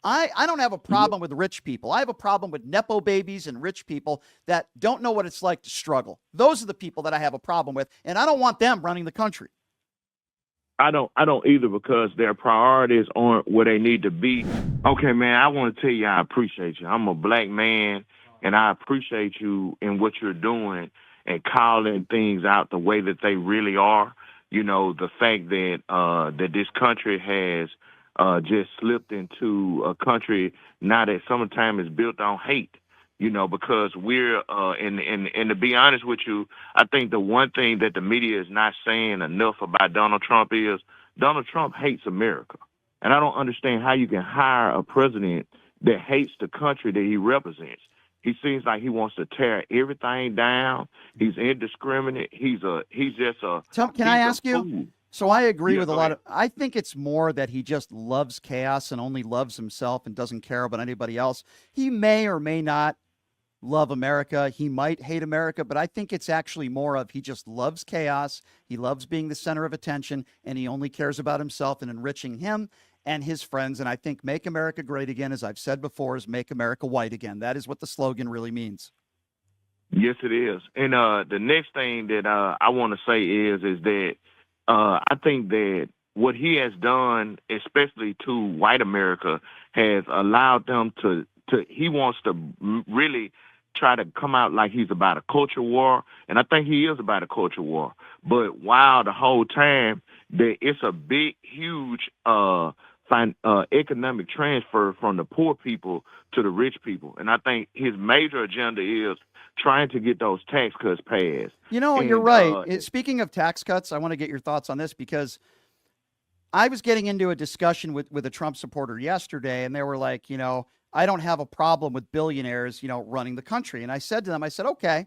I don't have a Yeah. problem with rich people. I have a problem with Nepo babies and rich people that don't know what it's like to struggle. Those are the people that I have a problem with, and I don't want them running the country. I don't either because their priorities aren't where they need to be. Okay, man, I want to tell you I appreciate you. I'm a black man and I appreciate you in what you're doing and calling things out the way that they really are. You know, the fact that that this country has just slipped into a country now that summertime is built on hate. You know, because we're and to be honest with you, I think the one thing that the media is not saying enough about Donald Trump is Donald Trump hates America. And I don't understand how you can hire a president that hates the country that he represents. He seems like he wants to tear everything down. He's indiscriminate. Tom, can I He's a ask you? fool. So I agree Yeah, with a go lot ahead. of. I think it's more that he just loves chaos and only loves himself and doesn't care about anybody else. He may or may not love America. He might hate America, but I think it's actually more of he just loves chaos. He loves being the center of attention, and he only cares about himself and enriching him and his friends. And I think Make America Great Again, as I've said before, is Make America White Again. That is what the slogan really means. Yes, it is. And the next thing that I want to say is that I think that what he has done, especially to white America, has allowed them to. He wants to really try to come out like he's about a culture war, and I think he is about a culture war. But while the whole time that it's a big, huge economic transfer from the poor people to the rich people, and I think his major agenda is trying to get those tax cuts passed. You know, you're And right. Speaking of tax cuts, I want to get your thoughts on this because I was getting into a discussion with a Trump supporter yesterday, and they were like, I don't have a problem with billionaires, running the country. And I said to them, I said, okay,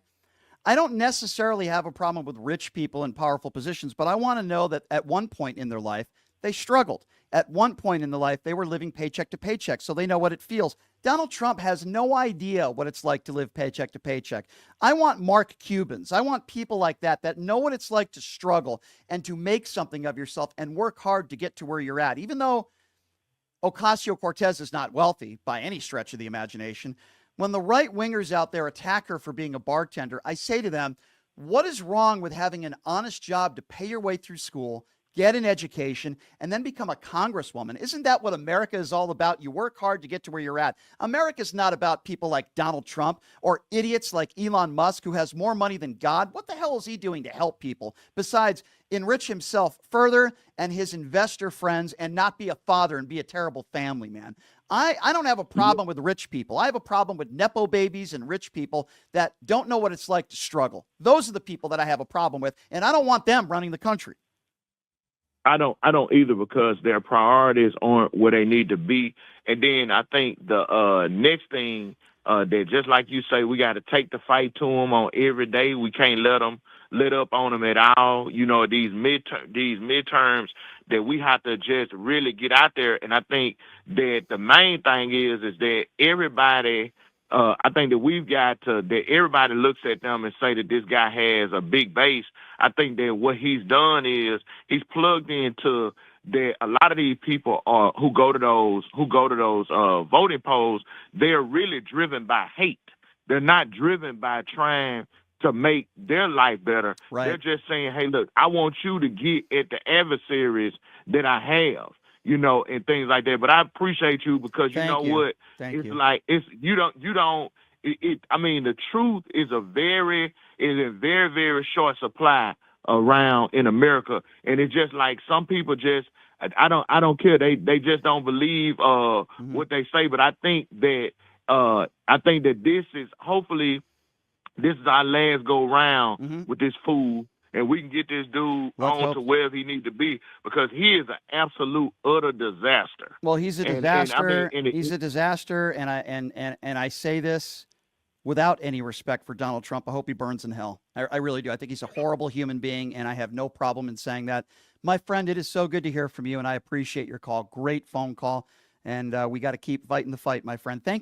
I don't necessarily have a problem with rich people in powerful positions, but I want to know that at one point in their life, they struggled. At one point in their life, they were living paycheck to paycheck, so they know what it feels. Donald Trump has no idea what it's like to live paycheck to paycheck. I want Mark Cubans. I want people like that know what it's like to struggle and to make something of yourself and work hard to get to where you're at. Even though Ocasio Cortez is not wealthy by any stretch of the imagination, when the right wingers out there attack her for being a bartender, I say to them, what is wrong with having an honest job to pay your way through school, get an education, and then become a congresswoman? Isn't that what America is all about? You work hard to get to where you're at. America's not about people like Donald Trump or idiots like Elon Musk, who has more money than God. What the hell is he doing to help people besides enrich himself further and his investor friends and not be a father and be a terrible family man? I don't have a problem with rich people. I have a problem with Nepo babies and rich people that don't know what it's like to struggle. Those are the people that I have a problem with, and I don't want them running the country. I don't either because their priorities aren't where they need to be. And then I think the next thing that just like you say, we got to take the fight to them on every day. We can't let up on them at all. You know, these midterms that we have to just really get out there. And I think that the main thing is that everybody. I think that we've got to that everybody looks at them and say that this guy has a big base. I think that what he's done is he's plugged into that a lot of these people are who go to those voting polls. They're really driven by hate. They're not driven by trying to make their life better. They're Right. just saying, "Hey, look, I want you to get at the adversaries that I have." You know, and things like that. But I appreciate you because you know Thank you. what? Thank It's you. like it's you don't. I mean, the truth is in very short supply around in America, and it's just like some people just I don't care. They just don't believe Mhm. what they say. But I think that this is hopefully this is our last go round Mhm. with this fool, and we can get this dude Let's on hope. to wherever he needs to be because he is an absolute utter disaster. Well, he's a And I mean, disaster. He's a disaster, and I say this without any respect for Donald Trump. I hope he burns in hell. I really do. I think he's a horrible human being, and I have no problem in saying that. My friend, it is so good to hear from you, and I appreciate your call. Great phone call, and we got to keep fighting the fight, my friend. Thank you.